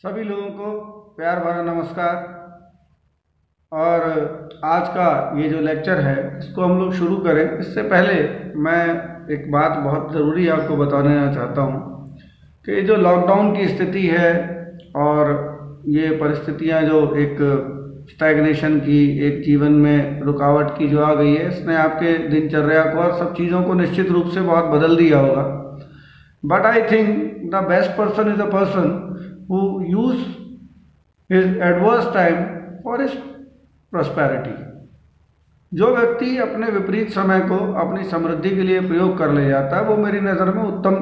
सभी लोगों को प्यार भरा नमस्कार। और आज का ये जो लेक्चर है इसको हम लोग शुरू करें इससे पहले मैं एक बात बहुत ज़रूरी आपको बताना चाहता हूँ कि ये जो लॉकडाउन की स्थिति है और ये परिस्थितियाँ जो एक स्टैग्नेशन की, एक जीवन में रुकावट की जो आ गई है, इसने आपके दिनचर्या को और सब चीज़ों को निश्चित रूप से बहुत बदल दिया होगा। But I think the best person is a person who use his adverse time for his prosperity। जो व्यक्ति अपने विपरीत समय को अपनी समृद्धि के लिए प्रयोग कर ले जाता है वो मेरी नज़र में उत्तम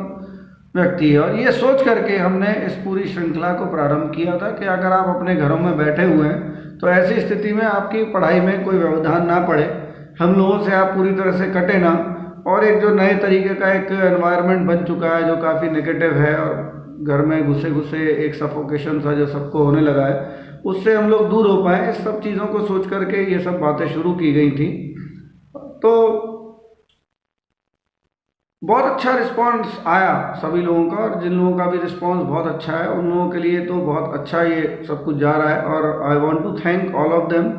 व्यक्ति है। और ये सोच करके हमने इस पूरी श्रृंखला को प्रारंभ किया था कि अगर आप अपने घरों में बैठे हुए हैं तो ऐसी स्थिति में आपकी पढ़ाई में कोई व्यवधान ना पड़े, हम लोगों से आप पूरी तरह से कटे ना, और एक जो नए तरीके का एक एनवायरनमेंट बन चुका है जो काफ़ी नेगेटिव है और घर में घुसे घुसे एक सफोकेशन सा जो सबको होने लगा है, उससे हम लोग दूर हो पाए। इस सब चीज़ों को सोच करके ये सब बातें शुरू की गई थी। तो बहुत अच्छा रिस्पांस आया सभी लोगों का, और जिन लोगों का भी रिस्पांस बहुत अच्छा है उन लोगों के लिए तो बहुत अच्छा ये सब कुछ जा रहा है। और I want to thank all of them.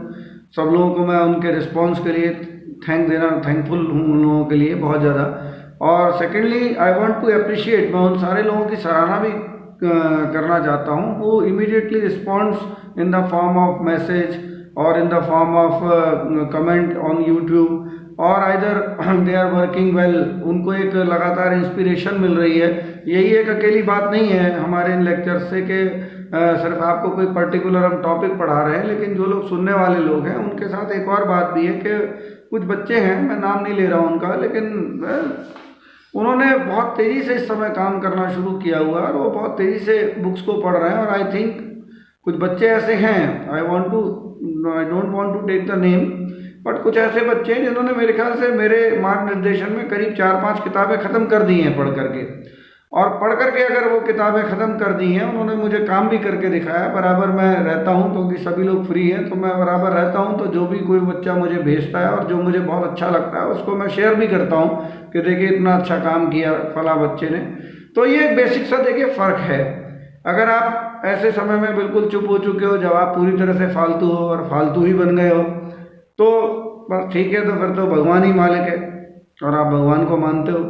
सब लोगों को मैं उनके रिस्पांस के लिए थैंकफुल हूँ उन लोगों के लिए बहुत ज़्यादा। और secondly I want to appreciate, मैं उन सारे लोगों की सराहना भी करना चाहता हूँ वो immediately responds in the form of message और in the form of comment on YouTube, और either they are working well. उनको एक लगातार इंस्पिरेशन मिल रही है। यही एक अकेली बात नहीं है हमारे इन लेक्चर से कि सिर्फ आपको कोई पर्टिकुलर हम टॉपिक पढ़ा रहे हैं, लेकिन जो लोग सुनने वाले लोग हैं उनके साथ एक और बात भी है कि कुछ बच्चे हैं, मैं नाम नहीं ले रहा हूँ उनका, लेकिन उन्होंने बहुत तेज़ी से इस समय काम करना शुरू किया हुआ है और वो बहुत तेज़ी से बुक्स को पढ़ रहे हैं। और आई थिंक कुछ बच्चे ऐसे हैं, I don't want to take the name, but कुछ ऐसे बच्चे हैं जिन्होंने मेरे ख्याल से मेरे मार्गनिर्देशन में करीब 4-5 किताबें ख़त्म कर दी हैं पढ़ करके। और पढ़ करके अगर वो किताबें ख़त्म कर दी हैं, उन्होंने मुझे काम भी करके दिखाया। बराबर मैं रहता हूँ क्योंकि सभी लोग फ्री हैं तो मैं बराबर रहता हूँ, तो जो भी कोई बच्चा मुझे भेजता है और जो मुझे बहुत अच्छा लगता है उसको मैं शेयर भी करता हूँ कि देखिए इतना अच्छा काम किया फला बच्चे ने। तो ये एक बेसिक सा देखिए फ़र्क है। अगर आप ऐसे समय में बिल्कुल चुप हो चुके हो, जब आप पूरी तरह से फालतू हो और फालतू ही बन गए हो, तो बस ठीक है, तो फिर तो भगवान ही मालिक है और आप भगवान को मानते हो।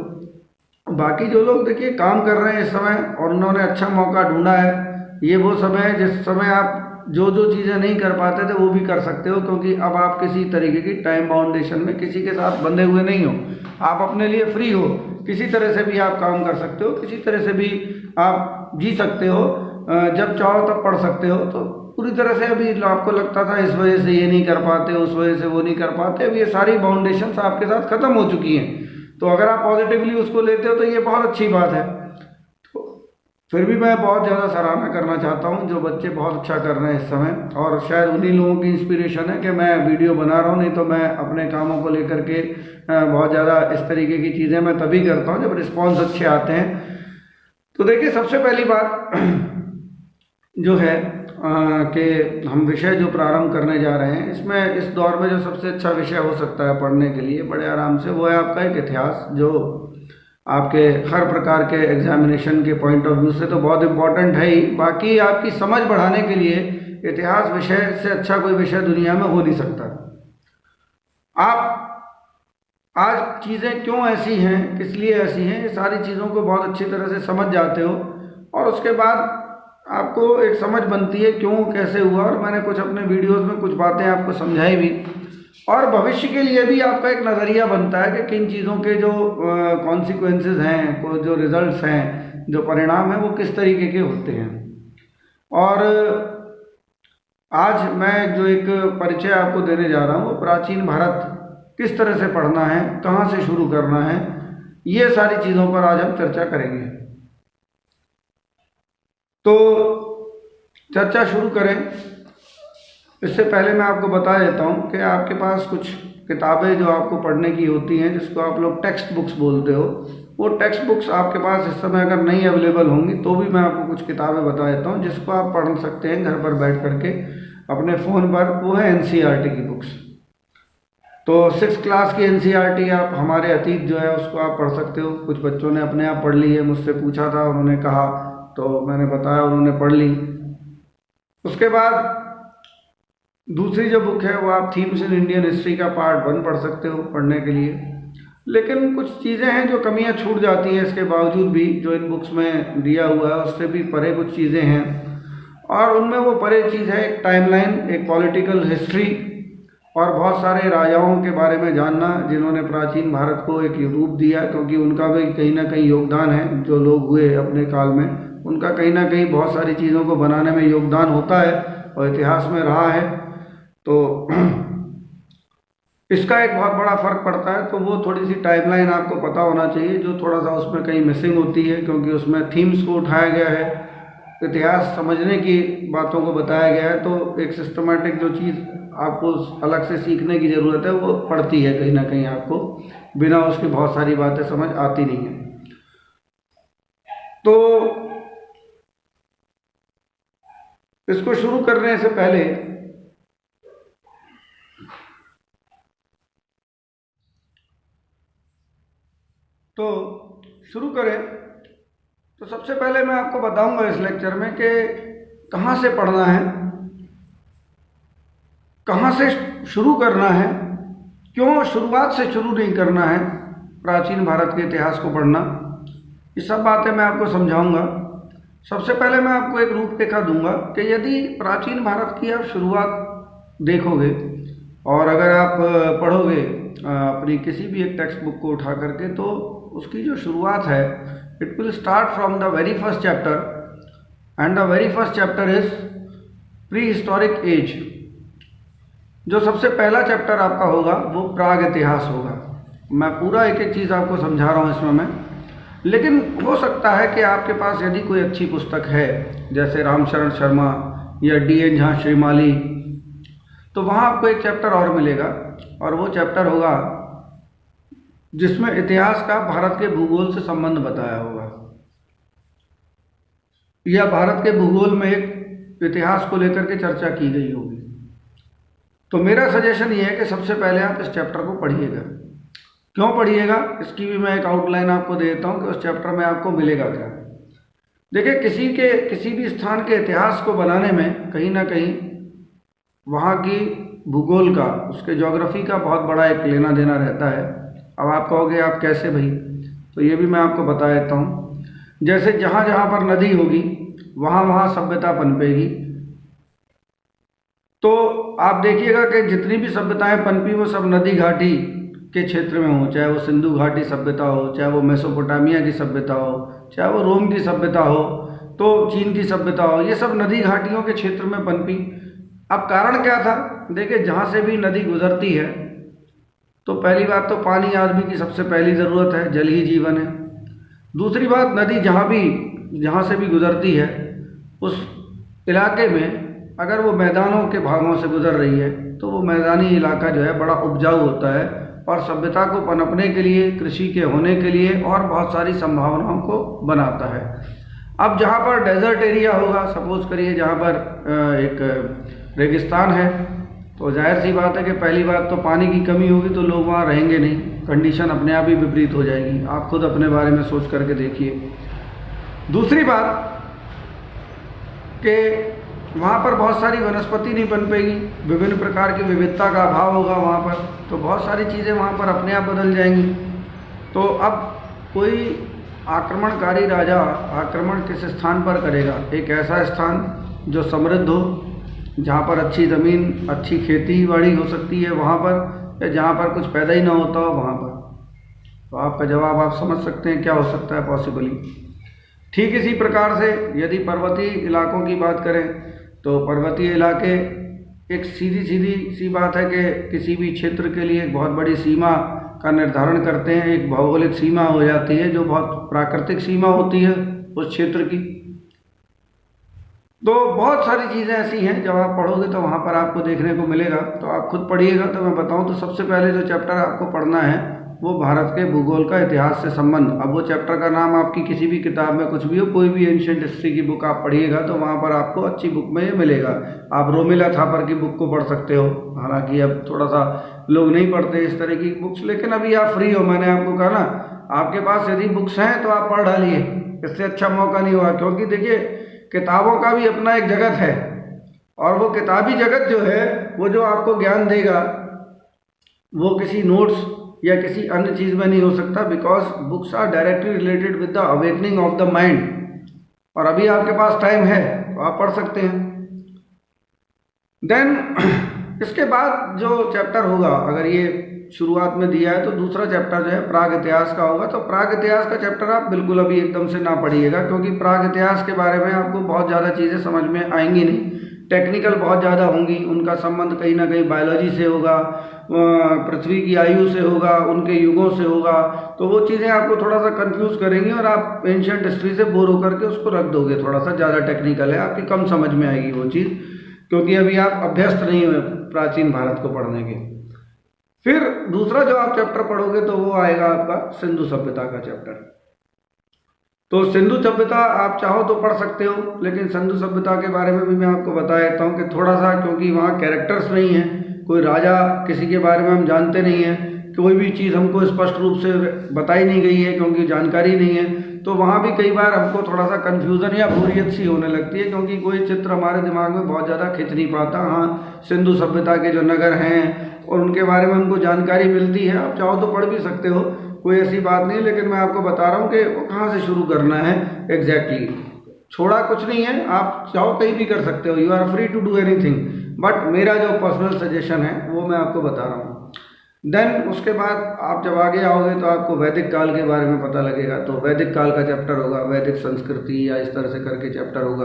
बाकी जो लोग देखिए काम कर रहे हैं इस समय और उन्होंने अच्छा मौका ढूंढा है, ये वो समय है जिस समय आप जो जो चीज़ें नहीं कर पाते थे वो भी कर सकते हो, क्योंकि अब आप किसी तरीके की टाइम बाउंडेशन में किसी के साथ बंधे हुए नहीं हो। आप अपने लिए फ्री हो, किसी तरह से भी आप काम कर सकते हो, किसी तरह से भी आप जी सकते हो, जब चाहो तब पढ़ सकते हो। तो पूरी तरह से अभी आपको लगता था इस वजह से ये नहीं कर पाते, उस वजह से वो नहीं कर पाते, अब ये सारी बाउंडेशंस आपके साथ ख़त्म हो चुकी हैं। तो अगर आप पॉजिटिवली उसको लेते हो तो ये बहुत अच्छी बात है। तो फिर भी मैं बहुत ज़्यादा सराहना करना चाहता हूँ जो बच्चे बहुत अच्छा कर रहे हैं इस समय, और शायद उन्हीं लोगों की इंस्पिरेशन है कि मैं वीडियो बना रहा हूँ। नहीं तो मैं अपने कामों को लेकर के बहुत ज़्यादा इस तरीके की चीज़ें मैं तभी करता हूँ जब रिस्पॉन्स अच्छे आते हैं। तो देखिए सबसे पहली बात जो है कि हम विषय जो प्रारंभ करने जा रहे हैं, इसमें इस दौर में जो सबसे अच्छा विषय हो सकता है पढ़ने के लिए बड़े आराम से, वो है आपका एक इतिहास, जो आपके हर प्रकार के एग्जामिनेशन के पॉइंट ऑफ व्यू से तो बहुत इम्पोर्टेंट है ही। बाकी आपकी समझ बढ़ाने के लिए इतिहास विषय से अच्छा कोई विषय दुनिया में हो नहीं सकता। आप आज चीज़ें क्यों ऐसी हैं, किस लिए ऐसी हैं, ये सारी चीज़ों को बहुत अच्छी तरह से समझ जाते हो, और उसके बाद आपको एक समझ बनती है क्यों कैसे हुआ। और मैंने कुछ अपने वीडियोस में कुछ बातें आपको समझाई भी, और भविष्य के लिए भी आपका एक नज़रिया बनता है कि किन चीज़ों के जो कॉन्सिक्वेंसेस हैं, जो रिजल्ट्स हैं, जो परिणाम हैं, वो किस तरीके के होते हैं। और आज मैं जो एक परिचय आपको देने जा रहा हूँ वो प्राचीन भारत किस तरह से पढ़ना है, कहाँ से शुरू करना है, ये सारी चीज़ों पर आज हम चर्चा करेंगे। तो चर्चा शुरू करें इससे पहले मैं आपको बता देता हूँ कि आपके पास कुछ किताबें जो आपको पढ़ने की होती हैं, जिसको आप लोग टेक्स्ट बुक्स बोलते हो, वो टेक्स्ट बुक्स आपके पास इस समय अगर नहीं अवेलेबल होंगी तो भी मैं आपको कुछ किताबें बता देता हूँ जिसको आप पढ़ सकते हैं घर पर बैठ करके अपने फ़ोन पर। वो है NCERT की बुक्स। तो 6th क्लास की NCERT आप हमारे अतीत जो है उसको आप पढ़ सकते हो। कुछ बच्चों ने अपने आप पढ़ ली है, मुझसे पूछा था, उन्होंने कहा तो मैंने बताया, उन्होंने पढ़ ली। उसके बाद दूसरी जो बुक है वो आप थीम्स इन इंडियन हिस्ट्री का पार्ट 1 पढ़ सकते हो पढ़ने के लिए। लेकिन कुछ चीज़ें हैं जो कमियां छूट जाती हैं इसके बावजूद भी, जो इन बुक्स में दिया हुआ है उससे भी परे कुछ चीज़ें हैं। और उनमें वो परे चीज़ है एक टाइमलाइन, एक पॉलिटिकल हिस्ट्री और बहुत सारे राजाओं के बारे में जानना जिन्होंने प्राचीन भारत को एक रूप दिया, क्योंकि उनका भी कहीं ना कहीं योगदान है। जो लोग हुए अपने काल में उनका कहीं ना कहीं बहुत सारी चीज़ों को बनाने में योगदान होता है और इतिहास में रहा है। तो इसका एक बहुत बड़ा फ़र्क पड़ता है। तो वो थोड़ी सी टाइमलाइन आपको पता होना चाहिए, जो थोड़ा सा उसमें कहीं मिसिंग होती है, क्योंकि उसमें थीम्स को उठाया गया है, इतिहास समझने की बातों को बताया गया है। तो एक सिस्टमेटिक जो चीज़ आपको अलग से सीखने की ज़रूरत है वो पड़ती है कहीं ना कहीं, आपको बिना उसके बहुत सारी बातें समझ आती नहीं है। तो इसको शुरू करने से पहले तो शुरू करें तो सबसे पहले मैं आपको बताऊंगा इस लेक्चर में कि कहाँ से पढ़ना है, कहाँ से शुरू करना है, क्यों शुरुआत से शुरू नहीं करना है प्राचीन भारत के इतिहास को पढ़ना, ये सब बातें मैं आपको समझाऊंगा। सबसे पहले मैं आपको एक रूपरेखा दूंगा कि यदि प्राचीन भारत की आप शुरुआत देखोगे और अगर आप पढ़ोगे अपनी किसी भी एक टेक्स्ट बुक को उठा करके, तो उसकी जो शुरुआत है it will start from the very first chapter and the very first chapter is prehistoric age. जो सबसे पहला चैप्टर आपका होगा वो प्राग इतिहास होगा। मैं पूरा एक एक चीज़ आपको समझा रहा हूँ इसमें मैं, लेकिन हो सकता है कि आपके पास यदि कोई अच्छी पुस्तक है जैसे रामशरण शर्मा या D.N. झा श्रीमाली, तो वहाँ आपको एक चैप्टर और मिलेगा और वो चैप्टर होगा जिसमें इतिहास का भारत के भूगोल से संबंध बताया होगा, या भारत के भूगोल में एक इतिहास को लेकर के चर्चा की गई होगी। तो मेरा सजेशन ये है कि सबसे पहले आप इस चैप्टर को पढ़िएगा। क्यों पढ़िएगा, इसकी भी मैं एक आउटलाइन आपको दे देता हूँ कि उस चैप्टर में आपको मिलेगा क्या। देखिए, किसी भी स्थान के इतिहास को बनाने में कहीं ना कहीं वहाँ की भूगोल का, उसके ज्योग्राफी का बहुत बड़ा एक लेना देना रहता है। अब आप कहोगे आप कैसे भाई, तो ये भी मैं आपको बता देता हूँ। जैसे जहाँ जहाँ पर नदी होगी वहाँ वहाँ सभ्यता पनपेगी। तो आप देखिएगा कि जितनी भी सभ्यताएं पनपी वो सब नदी घाटी के क्षेत्र में हो, चाहे वो सिंधु घाटी सभ्यता हो, चाहे वो मेसोपोटामिया की सभ्यता हो, चाहे वो रोम की सभ्यता हो, तो चीन की सभ्यता हो, ये सब नदी घाटियों के क्षेत्र में पनपी। अब कारण क्या था, देखिए जहाँ से भी नदी गुजरती है तो पहली बात तो पानी आदमी की सबसे पहली ज़रूरत है, जल ही जीवन है। दूसरी बात, नदी जहाँ से भी गुजरती है उस इलाके में अगर वो मैदानों के भागों से गुजर रही है तो वो मैदानी इलाका जो है बड़ा उपजाऊ होता है और सभ्यता को पनपने के लिए, कृषि के होने के लिए और बहुत सारी संभावनाओं को बनाता है। अब जहाँ पर डेजर्ट एरिया होगा, सपोज करिए जहाँ पर एक रेगिस्तान है, तो जाहिर सी बात है कि पहली बात तो पानी की कमी होगी तो लोग वहाँ रहेंगे नहीं, कंडीशन अपने आप ही विपरीत हो जाएगी। आप खुद अपने बारे में सोच करके देखिए। दूसरी बात कि वहाँ पर बहुत सारी वनस्पति नहीं पनपेगी, विभिन्न प्रकार की विविधता का अभाव होगा वहाँ पर, तो बहुत सारी चीज़ें वहाँ पर अपने आप बदल जाएंगी। तो अब कोई आक्रमणकारी राजा आक्रमण किस स्थान पर करेगा, एक ऐसा स्थान जो समृद्ध हो, जहाँ पर अच्छी ज़मीन, अच्छी खेती बाड़ी हो सकती है वहाँ पर, या जहाँ पर कुछ पैदा ही ना होता हो वहाँ पर। तो आपका जवाब आप समझ सकते हैं क्या हो सकता है पॉसिबली। ठीक इसी प्रकार से यदि पर्वतीय इलाकों की बात करें तो पर्वतीय इलाके एक सीधी सी बात है कि किसी भी क्षेत्र के लिए एक बहुत बड़ी सीमा का निर्धारण करते हैं, एक भौगोलिक सीमा हो जाती है जो बहुत प्राकृतिक सीमा होती है उस क्षेत्र की। तो बहुत सारी चीज़ें ऐसी हैं जब आप पढ़ोगे तो वहाँ पर आपको देखने को मिलेगा। तो आप खुद पढ़िएगा। तो मैं बताऊँ तो सबसे पहले जो चैप्टर आपको पढ़ना है वो भारत के भूगोल का इतिहास से संबंध। अब वो चैप्टर का नाम आपकी किसी भी किताब में कुछ भी हो, कोई भी एंशिएंट हिस्ट्री की बुक आप पढ़िएगा तो वहाँ पर आपको अच्छी बुक में ये मिलेगा। आप रोमिला थापर की बुक को पढ़ सकते हो, हालांकि अब थोड़ा सा लोग नहीं पढ़ते इस तरह की बुक्स, लेकिन अभी आप फ्री हो, मैंने आपको कहा ना, आपके पास यदि बुक्स हैं तो आप पढ़ डालिए, इससे अच्छा मौका नहीं हुआ। क्योंकि देखिए किताबों का भी अपना एक जगत है और वो किताबी जगत जो है वो जो आपको ज्ञान देगा वो किसी नोट्स या किसी अन्य चीज़ में नहीं हो सकता, because books are directly related with the awakening of the mind. और अभी आपके पास टाइम है तो आप पढ़ सकते हैं। देन इसके बाद जो चैप्टर होगा, अगर ये शुरुआत में दिया है तो दूसरा चैप्टर जो है प्राग इतिहास का होगा। तो प्राग इतिहास का चैप्टर आप बिल्कुल अभी एकदम से ना पढ़िएगा, क्योंकि प्राग इतिहास के बारे में आपको बहुत ज़्यादा चीज़ें समझ में आएंगी नहीं, टेक्निकल बहुत ज़्यादा होंगी, उनका संबंध कहीं ना कहीं बायोलॉजी से होगा, पृथ्वी की आयु से होगा, उनके युगों से होगा। तो वो चीज़ें आपको थोड़ा सा कंफ्यूज करेंगी और आप एंशियंट हिस्ट्री से बोर होकर के उसको रख दोगे। थोड़ा सा ज़्यादा टेक्निकल है, आपकी कम समझ में आएगी वो चीज़, क्योंकि अभी आप अभ्यस्त नहीं हुए प्राचीन भारत को पढ़ने के। फिर दूसरा जो आप चैप्टर पढ़ोगे तो वो आएगा आपका सिंधु सभ्यता का चैप्टर। तो सिंधु सभ्यता आप चाहो तो पढ़ सकते हो, लेकिन सिंधु सभ्यता के बारे में भी मैं आपको बता देता हूँ कि थोड़ा सा, क्योंकि वहाँ कैरेक्टर्स नहीं हैं, कोई राजा किसी के बारे में हम जानते नहीं हैं, कोई भी चीज़ हमको स्पष्ट रूप से बताई नहीं गई है क्योंकि जानकारी नहीं है। तो वहाँ भी कई बार हमको थोड़ा सा कन्फ्यूज़न या बोरियत सी होने लगती है, क्योंकि कोई चित्र हमारे दिमाग में बहुत ज़्यादा खिंच नहीं पाता। हाँ, सिंधु सभ्यता के जो नगर हैं और उनके बारे में हमको जानकारी मिलती है, आप चाहो तो पढ़ भी सकते हो, कोई ऐसी बात नहीं। लेकिन मैं आपको बता रहा हूँ कि वो कहाँ से शुरू करना है एग्जैक्टली। छोड़ा कुछ नहीं है, आप चाहो कहीं भी कर सकते हो, you are free to do anything, but मेरा जो पर्सनल सजेशन है वो मैं आपको बता रहा हूँ। देन उसके बाद आप जब आगे आओगे तो आपको वैदिक काल के बारे में पता लगेगा। तो वैदिक काल का चैप्टर होगा, वैदिक संस्कृति या इस तरह से करके चैप्टर होगा।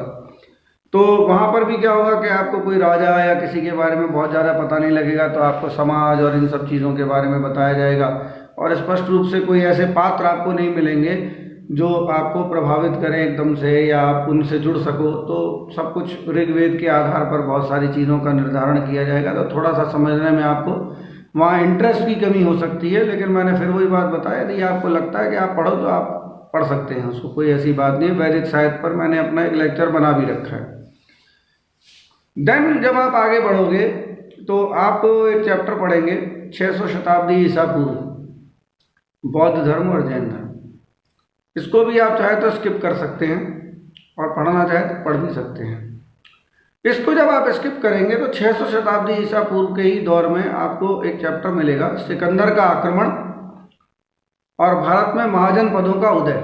तो वहाँ पर भी क्या होगा कि आपको कोई राजा या किसी के बारे में बहुत ज़्यादा पता नहीं लगेगा, तो आपको समाज और इन सब चीज़ों के बारे में बताया जाएगा, और स्पष्ट रूप से कोई ऐसे पात्र आपको नहीं मिलेंगे जो आपको प्रभावित करें एकदम से या आप उनसे जुड़ सको। तो सब कुछ ऋग्वेद के आधार पर बहुत सारी चीज़ों का निर्धारण किया जाएगा। तो थोड़ा सा समझने में आपको वहाँ इंटरेस्ट की कमी हो सकती है, लेकिन मैंने फिर वही बात बताया, यदि आपको लगता है कि आप पढ़ो तो आप पढ़ सकते हैं, उसको कोई ऐसी बात नहीं है। वैदिक साहित्य पर मैंने अपना एक लेक्चर बना भी रखा है। देन जब आप आगे बढ़ोगे तो आप एक चैप्टर पढ़ेंगे 600 शताब्दी ईसा पूर्व, बौद्ध धर्म और जैन धर्म। इसको भी आप चाहे तो स्किप कर सकते हैं और पढ़ना चाहे तो पढ़ भी सकते हैं। इसको जब आप स्किप करेंगे तो 600 शताब्दी ईसा पूर्व के ही दौर में आपको एक चैप्टर मिलेगा, सिकंदर का आक्रमण और भारत में महाजनपदों का उदय।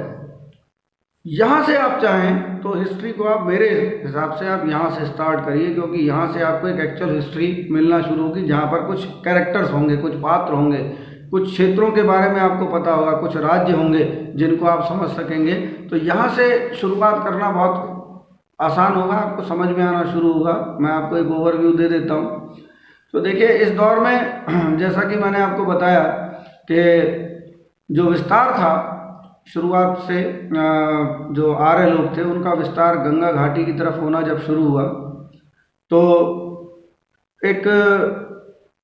यहाँ से आप चाहें तो हिस्ट्री को आप मेरे हिसाब से आप यहाँ से स्टार्ट करिए, क्योंकि यहाँ से आपको एक एक्चुअल हिस्ट्री मिलना शुरू होगी, जहाँ पर कुछ कैरेक्टर्स होंगे, कुछ पात्र होंगे, कुछ क्षेत्रों के बारे में आपको पता होगा, कुछ राज्य होंगे जिनको आप समझ सकेंगे। तो यहाँ से शुरुआत करना बहुत आसान होगा, आपको समझ में आना शुरू होगा। मैं आपको एक ओवरव्यू दे देता हूँ। तो देखिए, इस दौर में जैसा कि मैंने आपको बताया कि जो विस्तार था शुरुआत से, जो आर्य लोग थे उनका विस्तार गंगा घाटी की तरफ होना जब शुरू हुआ, तो एक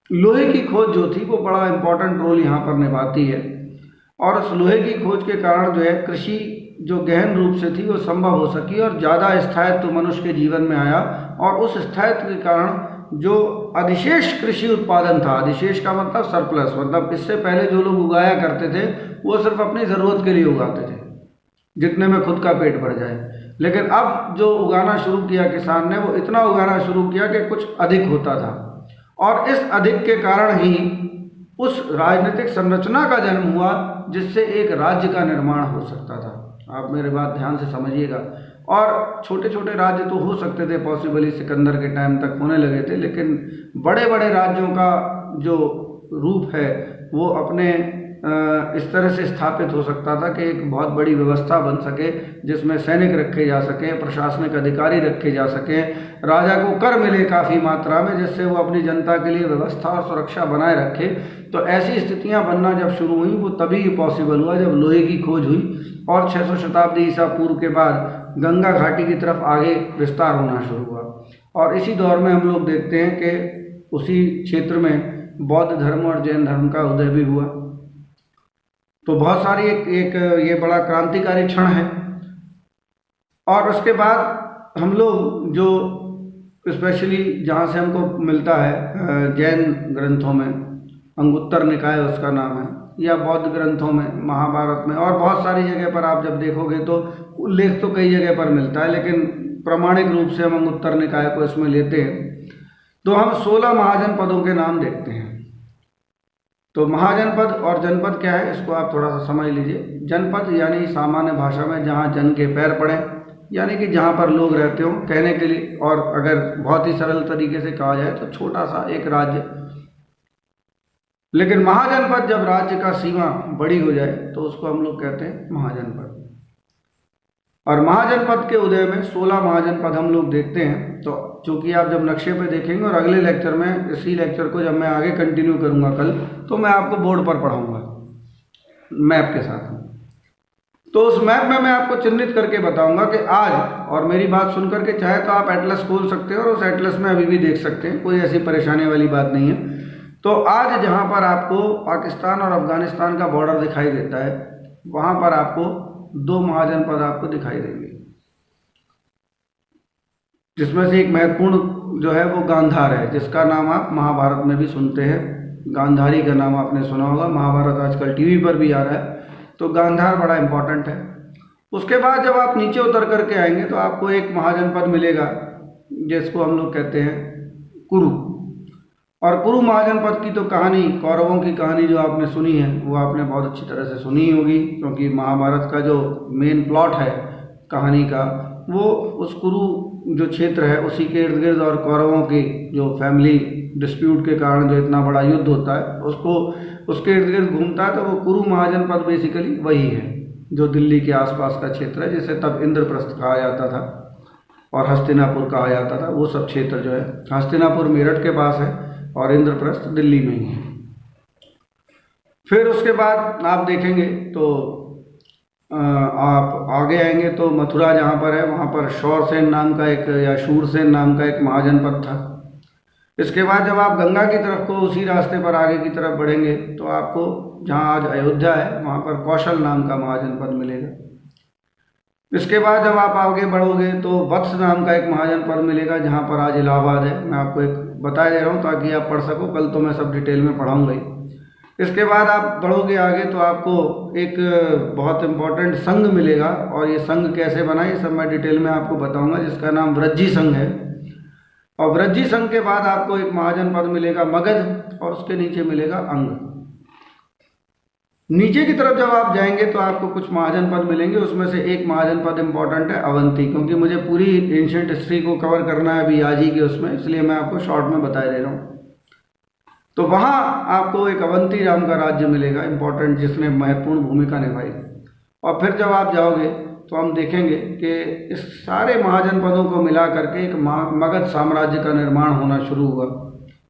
लोहे की खोज जो थी वो बड़ा इम्पोर्टेंट रोल यहाँ पर निभाती है। और उस लोहे की खोज के कारण जो है कृषि जो गहन रूप से थी वो संभव हो सकी और ज़्यादा स्थायित्व मनुष्य के जीवन में आया। और उस स्थायित्व के कारण जो अधिशेष कृषि उत्पादन था, अधिशेष का मतलब सरप्लस, मतलब इससे पहले जो लोग उगाया करते थे वो सिर्फ अपनी ज़रूरत के लिए उगाते थे, जितने में खुद का पेट भर जाए। लेकिन अब जो उगाना शुरू किया किसान ने, वो इतना उगाना शुरू किया कि कुछ अधिक होता था, और इस अधिक के कारण ही उस राजनीतिक संरचना का जन्म हुआ जिससे एक राज्य का निर्माण हो सकता था। आप मेरे बात ध्यान से समझिएगा। और छोटे छोटे राज्य तो हो सकते थे, पॉसिबली सिकंदर के टाइम तक होने लगे थे, लेकिन बड़े बड़े राज्यों का जो रूप है वो अपने इस तरह से स्थापित हो सकता था कि एक बहुत बड़ी व्यवस्था बन सके, जिसमें सैनिक रखे जा सके, प्रशासनिक अधिकारी रखे जा सके, राजा को कर मिले काफ़ी मात्रा में, जिससे वो अपनी जनता के लिए व्यवस्था और सुरक्षा बनाए रखे। तो ऐसी स्थितियां बनना जब शुरू हुई वो तभी पॉसिबल हुआ जब लोहे की खोज हुई और 600 शताब्दी ईसा पूर्व के बाद गंगा घाटी की तरफ आगे विस्तार होना शुरू हुआ। और इसी दौर में हम लोग देखते हैं कि उसी क्षेत्र में बौद्ध धर्म और जैन धर्म का उदय भी हुआ। तो बहुत सारी एक ये बड़ा क्रांतिकारी क्षण है। और उसके बाद हम लोग जो स्पेशली जहाँ से हमको मिलता है जैन ग्रंथों में, अंगुत्तर निकाय उसका नाम है, या बौद्ध ग्रंथों में, महाभारत में और बहुत सारी जगह पर आप जब देखोगे तो उल्लेख तो कई जगह पर मिलता है, लेकिन प्रामाणिक रूप से हम उत्तर निकाय को इसमें लेते हैं तो हम 16 महाजनपदों के नाम देखते हैं। तो महाजनपद और जनपद क्या है इसको आप थोड़ा सा समझ लीजिए। जनपद यानी सामान्य भाषा में जहाँ जन के पैर पड़े, यानी कि जहाँ पर लोग रहते हो कहने के लिए, और अगर बहुत ही सरल तरीके से कहा जाए तो छोटा सा एक राज्य। लेकिन महाजनपद जब राज्य का सीमा बड़ी हो जाए तो उसको हम लोग कहते हैं महाजनपद। और महाजनपद के उदय में 16 महाजनपद हम लोग देखते हैं। तो चूंकि आप जब नक्शे पे देखेंगे और अगले लेक्चर में, इसी लेक्चर को जब मैं आगे कंटिन्यू करूँगा कल, तो मैं आपको बोर्ड पर पढ़ाऊँगा मैप के साथ। तो उस मैप में मैं आपको चिन्हित करके बताऊंगा कि आज, और मेरी बात सुन करके चाहे तो आप एटलस खोल सकते हो और उस एटलस में अभी भी देख सकते हैं, कोई ऐसी परेशानी वाली बात नहीं है। तो आज जहां पर आपको पाकिस्तान और अफगानिस्तान का बॉर्डर दिखाई देता है, वहां पर आपको 2 महाजनपद आपको दिखाई देंगे, जिसमें से एक महत्वपूर्ण जो है वो गांधार है, जिसका नाम आप महाभारत में भी सुनते हैं। गांधारी का नाम आपने सुना होगा, महाभारत आजकल टीवी पर भी आ रहा है, तो गांधार बड़ा इंपॉर्टेंट है। उसके बाद जब आप नीचे उतर करके आएंगे तो आपको एक महाजनपद मिलेगा जिसको हम लोग कहते हैं कुरु। और कुरु महाजनपद की तो कहानी, कौरवों की कहानी जो आपने सुनी है वो आपने बहुत अच्छी तरह से सुनी होगी, क्योंकि महाभारत का जो मेन प्लॉट है कहानी का वो उस कुरु जो क्षेत्र है उसी के इर्द गिर्द, और कौरवों की जो फैमिली डिस्प्यूट के कारण जो इतना बड़ा युद्ध होता है उसको उसके इर्द गिर्द घूमता है। तो वो कुरु महाजनपद बेसिकली वही है जो दिल्ली के आसपास का क्षेत्र है, जिसे तब इंद्रप्रस्थ कहा जाता था और हस्तिनापुर कहा जाता था। वो सब क्षेत्र जो है, हस्तिनापुर मेरठ के पास है और इंद्रप्रस्थ दिल्ली में ही है। फिर उसके बाद आप देखेंगे तो आप आगे आएंगे तो मथुरा जहाँ पर है वहाँ पर शौरसेन नाम का एक, या शूरसेन नाम का एक महाजनपद था। इसके बाद जब आप गंगा की तरफ को उसी रास्ते पर आगे की तरफ बढ़ेंगे तो आपको जहाँ आज अयोध्या है वहाँ पर कौशल नाम का महाजनपद मिलेगा। इसके बाद जब आप आगे बढ़ोगे तो वत्स नाम का एक महाजनपद मिलेगा जहाँ पर आज इलाहाबाद है। मैं आपको एक बता दे रहा हूँ ताकि आप पढ़ सको, कल तो मैं सब डिटेल में पढ़ाऊँगा ही। इसके बाद आप बढ़ोगे आगे तो आपको एक बहुत इम्पोर्टेंट संघ मिलेगा, और ये संघ कैसे बना ये सब मैं डिटेल में आपको बताऊँगा, जिसका नाम वृज्जी संघ है। और वृज्जी संघ के बाद आपको एक महाजनपद मिलेगा मगध, और उसके नीचे मिलेगा अंग। नीचे की तरफ जब आप जाएंगे तो आपको कुछ महाजनपद मिलेंगे, उसमें से एक महाजनपद इंपॉर्टेंट है अवंती, क्योंकि मुझे पूरी एंशिएंट हिस्ट्री को कवर करना है अभी आज ही के उसमें, इसलिए मैं आपको शॉर्ट में बता दे रहा हूँ। तो वहाँ आपको एक अवंती नाम का राज्य मिलेगा इंपॉर्टेंट, जिसने महत्वपूर्ण भूमिका निभाई। और फिर जब आप जाओगे तो हम देखेंगे कि इस सारे महाजनपदों को मिला करके एक मगध साम्राज्य का निर्माण होना शुरू हुआ।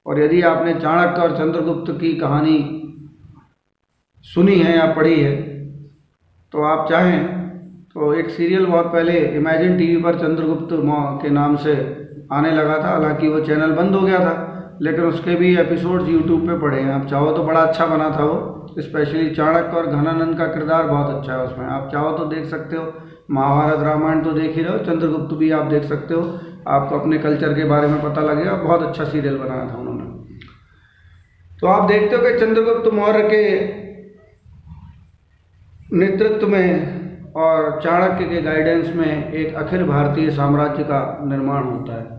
और यदि आपने चाणक्य और चंद्रगुप्त की कहानी सुनी है या पढ़ी है तो आप चाहें तो एक सीरियल बहुत पहले इमेजिन टीवी पर चंद्रगुप्त के नाम से आने लगा था, हालांकि वो चैनल बंद हो गया था, लेकिन उसके भी एपिसोड्स यूट्यूब पे पड़े हैं। आप चाहो तो बड़ा अच्छा बना था वो, स्पेशली चाणक्य और घनानंद का किरदार बहुत अच्छा है उसमें, आप चाहो तो देख सकते हो। महाभारत रामायण तो देख ही रहे हो, चंद्रगुप्त भी आप देख सकते हो, आपको अपने कल्चर के बारे में पता लगेगा। बहुत अच्छा सीरियल बनाया था उन्होंने। तो आप देखते हो कि चंद्रगुप्त मौर्य के नेतृत्व में और चाणक्य के गाइडेंस में एक अखिल भारतीय साम्राज्य का निर्माण होता है,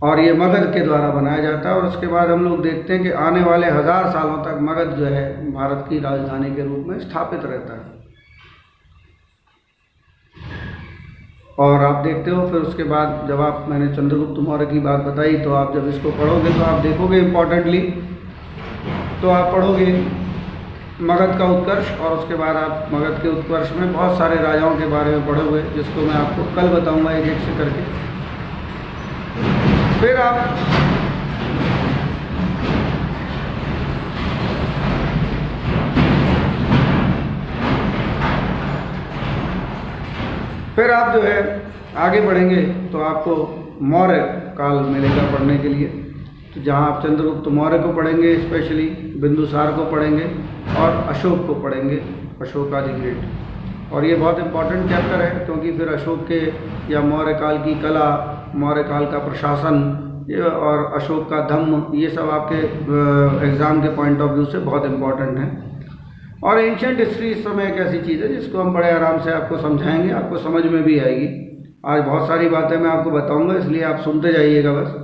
और ये मगध के द्वारा बनाया जाता है। और उसके बाद हम लोग देखते हैं कि आने वाले 1000 सालों तक मगध जो है भारत की राजधानी के रूप में स्थापित रहता है। और आप देखते हो फिर उसके बाद जब आप, मैंने चंद्रगुप्त मौर्य की बात बताई, तो आप जब इसको पढ़ोगे तो आप देखोगे इम्पोर्टेंटली, तो आप पढ़ोगे मगध का उत्कर्ष, और उसके बाद आप मगध के उत्कर्ष में बहुत सारे राजाओं के बारे में पढ़ोगे, जिसको मैं आपको कल बताऊंगा एक एक से करके। फिर आप जो है आगे बढ़ेंगे तो आपको मौर्य काल मिलेगा पढ़ने के लिए, तो जहाँ आप चंद्रगुप्त मौर्य को पढ़ेंगे, स्पेशली बिंदुसार को पढ़ेंगे और अशोक को पढ़ेंगे, अशोका द ग्रेट। और ये बहुत इंपॉर्टेंट चैप्टर है, क्योंकि फिर अशोक के या मौर्य काल की कला, मौर्य काल का प्रशासन, ये और अशोक का धम्म, ये सब आपके एग्ज़ाम के पॉइंट ऑफ व्यू से बहुत इम्पॉर्टेंट है। और एंशिएंट हिस्ट्री इस समय एक ऐसी चीज़ है जिसको हम बड़े आराम से आपको समझाएंगे, आपको समझ में भी आएगी। आज बहुत सारी बातें मैं आपको बताऊंगा, इसलिए आप सुनते जाइएगा बस।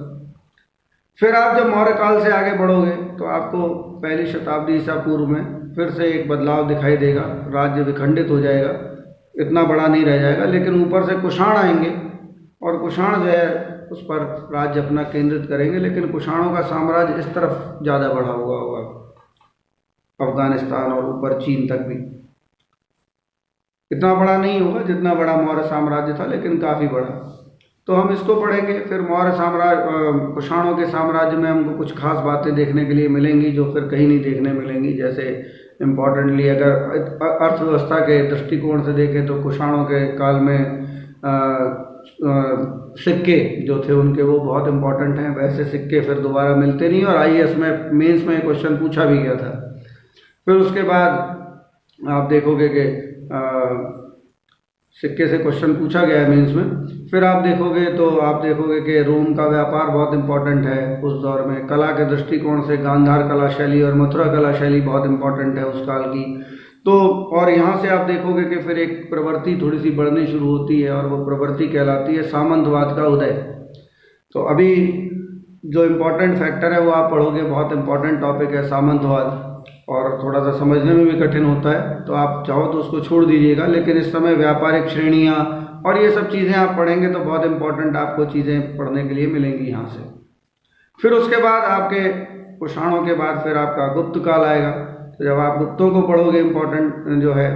फिर आप जब मौर्य काल से आगे बढ़ोगे तो आपको पहली शताब्दी ईसा पूर्व में फिर से एक बदलाव दिखाई देगा, राज्य विखंडित हो जाएगा, इतना बड़ा नहीं रह जाएगा, लेकिन ऊपर से कुषाण आएंगे और कुषाण जो है उस पर राज्य अपना केंद्रित करेंगे, लेकिन कुषाणों का साम्राज्य इस तरफ ज़्यादा बढ़ा हुआ होगा, अफगानिस्तान और ऊपर चीन तक भी। इतना बड़ा नहीं होगा जितना बड़ा मौर्य साम्राज्य था, लेकिन काफ़ी बड़ा। तो हम इसको पढ़ेंगे। फिर मौर्य साम्राज्य, कुषाणों के साम्राज्य में हमको कुछ खास बातें देखने के लिए मिलेंगी जो फिर कहीं नहीं देखने मिलेंगी। जैसे इम्पोर्टेंटली अगर अर्थव्यवस्था के दृष्टिकोण से देखें तो कुषाणों के काल में सिक्के जो थे उनके वो बहुत इम्पोर्टेंट हैं। वैसे सिक्के फिर दोबारा मिलते नहीं, और आईएएस में मेंस में क्वेश्चन पूछा भी गया था। फिर उसके बाद आप देखोगे कि सिक्के से क्वेश्चन पूछा गया है मेंस में। फिर आप देखोगे तो आप देखोगे कि रोम का व्यापार बहुत इम्पोर्टेंट है उस दौर में। कला के दृष्टिकोण से गांधार कला शैली और मथुरा कला शैली बहुत इम्पोर्टेंट है उस काल की। तो और यहाँ से आप देखोगे कि फिर एक प्रवृत्ति थोड़ी सी बढ़नी शुरू होती है, और वो प्रवृत्ति कहलाती है सामंतवाद का उदय। तो अभी जो इम्पोर्टेंट फैक्टर है वो आप पढ़ोगे, बहुत इम्पोर्टेंट टॉपिक है सामंतवाद, और थोड़ा सा समझने में भी कठिन होता है, तो आप चाहो तो उसको छोड़ दीजिएगा। लेकिन इस समय व्यापारिक श्रेणियाँ और ये सब चीज़ें आप पढ़ेंगे तो बहुत इम्पोर्टेंट आपको चीज़ें पढ़ने के लिए मिलेंगी यहाँ से। फिर उसके बाद आपके कुषाणों के बाद फिर आपका गुप्त काल आएगा। तो जब आप गुप्तों को पढ़ोगे, इम्पोर्टेंट जो है,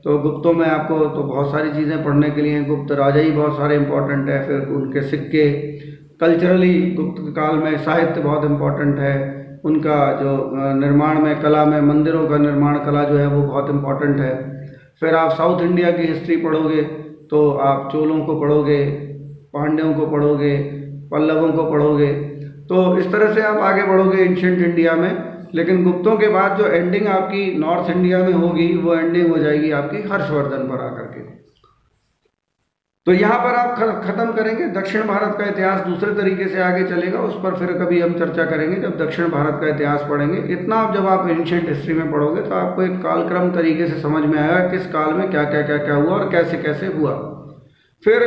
तो गुप्तों में आपको तो बहुत सारी चीज़ें पढ़ने के लिए, गुप्त राजा ही बहुत सारे इम्पोर्टेंट है। फिर उनके सिक्के, कल्चरली गुप्त काल में साहित्य बहुत इम्पोर्टेंट है। उनका जो निर्माण में कला में, मंदिरों का निर्माण कला जो है वो बहुत इम्पोर्टेंट है। फिर आप साउथ इंडिया की हिस्ट्री पढ़ोगे तो आप चोलों को पढ़ोगे, पांड्यों को पढ़ोगे, पल्लवों को पढ़ोगे। तो इस तरह से आप आगे बढ़ोगे एंशिएंट इंडिया में। लेकिन गुप्तों के बाद जो एंडिंग आपकी नॉर्थ इंडिया में होगी वो एंडिंग हो जाएगी आपकी हर्षवर्धन पर आकर के। तो यहाँ पर आप ख़त्म करेंगे। दक्षिण भारत का इतिहास दूसरे तरीके से आगे चलेगा, उस पर फिर कभी हम चर्चा करेंगे जब दक्षिण भारत का इतिहास पढ़ेंगे। इतना जब आप एंशिएंट हिस्ट्री में पढ़ोगे तो आपको एक कालक्रम तरीके से समझ में आएगा किस काल में क्या क्या क्या क्या हुआ और कैसे कैसे हुआ। फिर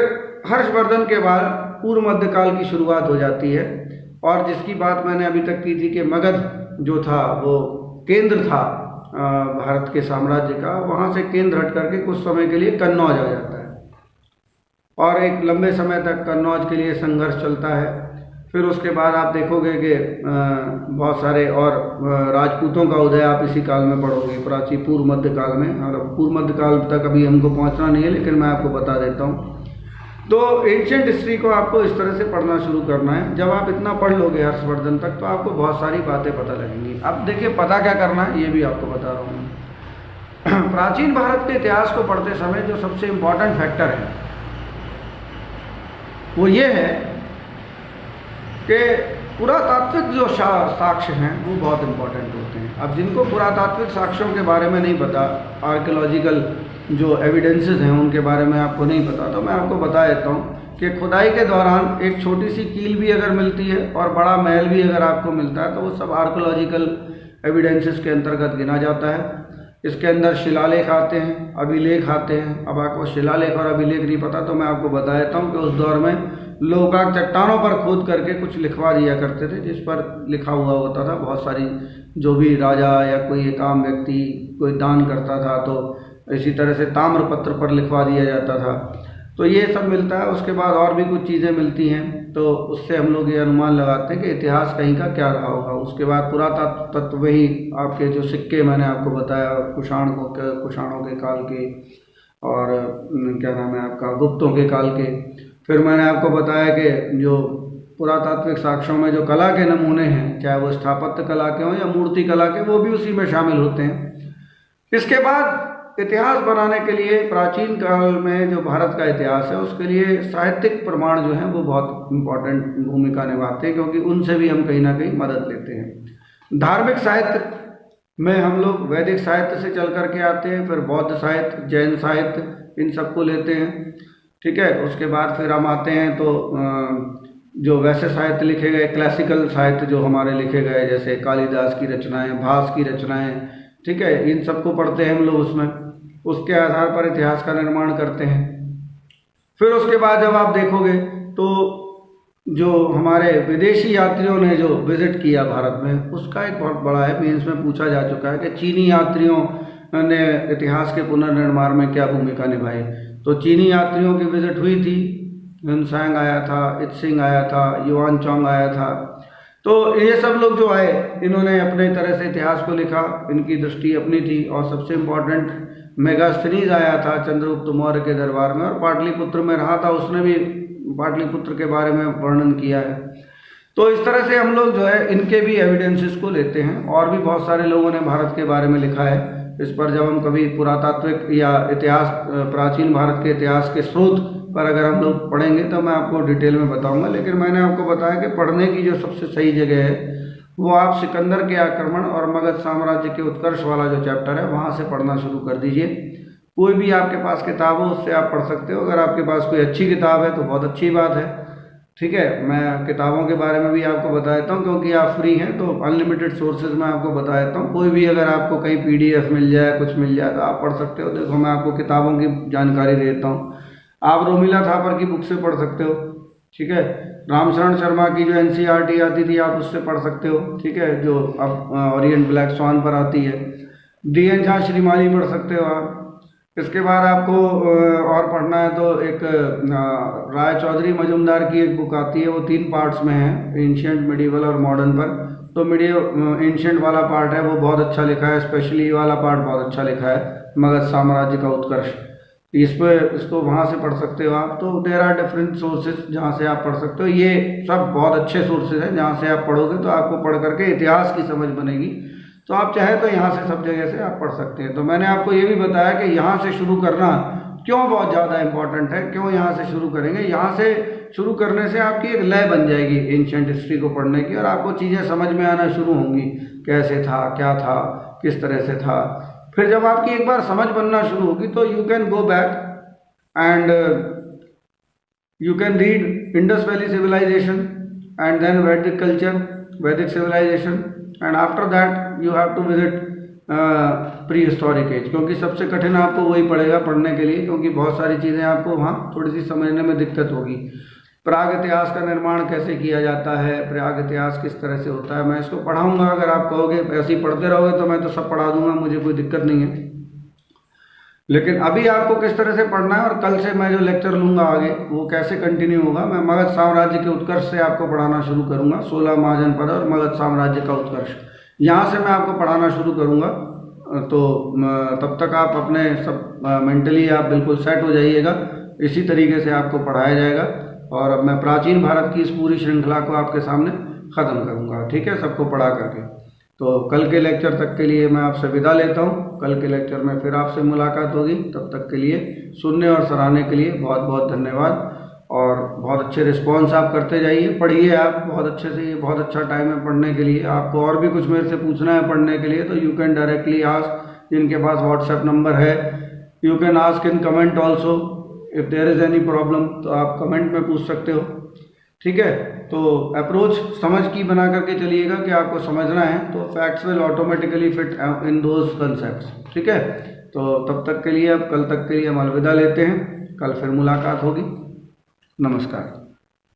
हर्षवर्धन के बाद पूर्व मध्य काल की शुरुआत हो जाती है, और जिसकी बात मैंने अभी तक की थी कि मगध जो था वो केंद्र था भारत के साम्राज्य का, वहाँ से केंद्र हट करके कुछ समय के लिए कन्नौज आ जाता है, और एक लंबे समय तक कन्नौज के लिए संघर्ष चलता है। फिर उसके बाद आप देखोगे कि बहुत सारे और राजपूतों का उदय आप इसी काल में पढ़ोगे, प्राचीन पूर्व मध्य काल में। और पूर्व मध्य काल तक अभी हमको पहुंचना नहीं है, लेकिन मैं आपको बता देता हूं। तो एंशिएंट हिस्ट्री को आपको इस तरह से पढ़ना शुरू करना है। जब आप इतना पढ़ लोगे हर्षवर्धन तक तो आपको बहुत सारी बातें पता लगेंगी। अब देखिए पता क्या करना है ये भी आपको बता रहा हूँ। प्राचीन भारत के इतिहास को पढ़ते समय जो सबसे इम्पोर्टेंट फैक्टर है वो ये है कि पुरातात्विक जो साक्ष्य हैं वो बहुत इम्पोर्टेंट होते हैं। अब जिनको पुरातात्विक साक्ष्यों के बारे में नहीं पता, आर्कियोलॉजिकल जो एविडेंसेस हैं उनके बारे में आपको नहीं पता, तो मैं आपको बता देता हूँ कि खुदाई के दौरान एक छोटी सी कील भी अगर मिलती है और बड़ा महल भी अगर आपको मिलता है तो वो सब आर्कियोलॉजिकल एविडेंसेस के अंतर्गत गिना जाता है। इसके अंदर शिलालेख आते हैं, अभिलेख आते हैं। अब आपको शिलालेख और अभिलेख नहीं पता तो मैं आपको बता देता हूँ कि उस दौर में लोग चट्टानों पर खोद करके कुछ लिखवा दिया करते थे, जिस पर लिखा हुआ होता था। बहुत सारी जो भी राजा या कोई एक आम व्यक्ति कोई दान करता था तो इसी तरह से ताम्र पत्र पर लिखवा दिया जाता था। तो ये सब मिलता है। उसके बाद और भी कुछ चीज़ें मिलती हैं, तो उससे हम लोग ये अनुमान लगाते हैं कि इतिहास कहीं का क्या रहा होगा। उसके बाद पुरातत्व ही आपके जो सिक्के मैंने आपको बताया कुषाणों के काल के, और क्या नाम है आपका गुप्तों के काल के। फिर मैंने आपको बताया कि जो पुरातात्विक साक्ष्यों में जो कला के नमूने हैं, चाहे वो स्थापत्य कला के हों या मूर्ति कला के, वो भी उसी में शामिल होते हैं। इसके बाद इतिहास बनाने के लिए प्राचीन काल में जो भारत का इतिहास है उसके लिए साहित्यिक प्रमाण जो हैं वो बहुत इम्पोर्टेंट भूमिका निभाते हैं, क्योंकि उनसे भी हम कहीं ना कहीं मदद लेते हैं। धार्मिक साहित्य में हम लोग वैदिक साहित्य से चल करके आते हैं, फिर बौद्ध साहित्य, जैन साहित्य, इन सबको लेते हैं। ठीक है। उसके बाद फिर हम आते हैं तो जो वैसे साहित्य लिखे गए, क्लासिकल साहित्य जो हमारे लिखे गए, जैसे कालिदास की रचनाएं, भास की रचनाएं, ठीक है, इन सबको पढ़ते हैं हम लोग उसमें, उसके आधार पर इतिहास का निर्माण करते हैं। फिर उसके बाद जब आप देखोगे तो जो हमारे विदेशी यात्रियों ने जो विजिट किया भारत में, उसका एक बहुत बड़ा है, मेंस में पूछा जा चुका है कि चीनी यात्रियों ने इतिहास के पुनर्निर्माण में क्या भूमिका निभाई। तो चीनी यात्रियों की विजिट हुई थी, ह्यूनसांग आया था, इत्सिंग आया था, युआन चोंग आया था। तो ये सब लोग जो आए, इन्होंने अपने तरह से इतिहास को लिखा, इनकी दृष्टि अपनी थी। और सबसे इम्पोर्टेंट मेगास्थनीज आया था चंद्रगुप्त मौर्य के दरबार में, और पाटलिपुत्र में रहा था, उसने भी पाटलिपुत्र के बारे में वर्णन किया है। तो इस तरह से हम लोग जो है इनके भी एविडेंसेस को लेते हैं। और भी बहुत सारे लोगों ने भारत के बारे में लिखा है। इस पर जब हम कभी पुरातात्विक या इतिहास, प्राचीन भारत के इतिहास के स्रोत पर अगर हम लोग पढ़ेंगे तो मैं आपको डिटेल में बताऊंगा। लेकिन मैंने आपको बताया कि पढ़ने की जो सबसे सही जगह है वो आप सिकंदर के आक्रमण और मगध साम्राज्य के उत्कर्ष वाला जो चैप्टर है वहाँ से पढ़ना शुरू कर दीजिए। कोई भी आपके पास किताब हो उससे आप पढ़ सकते हो। अगर आपके पास कोई अच्छी किताब है तो बहुत अच्छी बात है, ठीक है। मैं किताबों के बारे में भी आपको बता देता हूँ, क्योंकि आप फ्री हैं तो अनलिमिटेड सोर्सेज में आपको बता देता हूँ। कोई भी अगर आपको कहीं PDF मिल जाए, कुछ मिल जाए तो आप पढ़ सकते हो। देखो मैं आपको किताबों की जानकारी देता हूँ। आप रोमिला थापर की बुक से पढ़ सकते हो, ठीक है। रामशरण शर्मा की जो NCERT आती थी आप उससे पढ़ सकते हो, ठीक है, जो अब ओरिएंट ब्लैक स्वान पर आती है। DN झा श्रीमाली पढ़ सकते हो आप। इसके बाद आपको और पढ़ना है तो एक राय चौधरी मजुमदार की एक बुक आती है, वो 3 पार्ट्स में है, एंशियंट, मिडिवल और मॉडर्न पर। तो एंशियंट वाला पार्ट है वो बहुत अच्छा लिखा है, स्पेशली ये वाला पार्ट बहुत अच्छा लिखा है, मगध साम्राज्य का उत्कर्ष। इसको वहाँ से पढ़ सकते हो आप। तो देयर आर डिफरेंट सोर्सेज जहाँ से आप पढ़ सकते हो। ये सब बहुत अच्छे सोर्सेज हैं जहाँ से आप पढ़ोगे तो आपको पढ़ करके इतिहास की समझ बनेगी। तो आप चाहे तो यहाँ से सब जगह से आप पढ़ सकते हैं। तो मैंने आपको ये भी बताया कि यहाँ से शुरू करना क्यों बहुत ज़्यादा इम्पॉर्टेंट है, क्यों यहाँ से शुरू करेंगे। यहाँ से शुरू करने से आपकी एक लय बन जाएगी एंशिएंट हिस्ट्री को पढ़ने की, और आपको चीज़ें समझ में आना शुरू होंगी, कैसे था, क्या था, किस तरह से था। फिर जब आपकी एक बार समझ बनना शुरू होगी तो you can go back and you can read Indus valley civilisation and then Vedic culture, Vedic civilisation, and after that you have to visit prehistoric age, क्योंकि सबसे कठिन आपको वही पड़ेगा पढ़ने के लिए, क्योंकि बहुत सारी चीज़ें आपको वहाँ थोड़ी सी समझने में दिक्कत होगी। प्राग इतिहास का निर्माण कैसे किया जाता है, प्राग इतिहास किस तरह से होता है, मैं इसको पढ़ाऊँगा। अगर आप कहोगे ऐसे ही पढ़ते रहोगे तो मैं तो सब पढ़ा दूंगा, मुझे कोई दिक्कत नहीं है। लेकिन अभी आपको किस तरह से पढ़ना है, और कल से मैं जो लेक्चर लूँगा आगे वो कैसे कंटिन्यू होगा। मैं मगध साम्राज्य के उत्कर्ष से आपको पढ़ाना शुरू करूँगा, 16 महाजनपद और मगध साम्राज्य का उत्कर्ष, यहाँ से मैं आपको पढ़ाना शुरू करूँगा। तो तब तक आप अपने सब मेंटली आप बिल्कुल सेट हो जाइएगा। इसी तरीके से आपको पढ़ाया जाएगा। और अब मैं प्राचीन भारत की इस पूरी श्रृंखला को आपके सामने ख़त्म करूँगा, ठीक है, सबको पढ़ा करके। तो कल के लेक्चर तक के लिए मैं आपसे विदा लेता हूँ। कल के लेक्चर में फिर आपसे मुलाकात होगी। तब तक के लिए सुनने और सराहने के लिए बहुत बहुत धन्यवाद। और बहुत अच्छे रिस्पॉन्स आप करते जाइए, पढ़िए आप बहुत अच्छे से। ये बहुत अच्छा टाइम है पढ़ने के लिए। आपको और भी कुछ मेरे से पूछना है पढ़ने के लिए तो यू कैन डायरेक्टली आस्क, जिनके पास व्हाट्सएप नंबर है। You can ask in comment also if there is any problem, तो आप कमेंट में पूछ सकते हो, ठीक है। तो अप्रोच समझ की बना करके चलिएगा कि आपको समझना है, तो facts will automatically fit in those concepts, ठीक है। तो तब तक के लिए, अब कल तक के लिए हम अलविदा लेते हैं। कल फिर मुलाकात होगी। नमस्कार।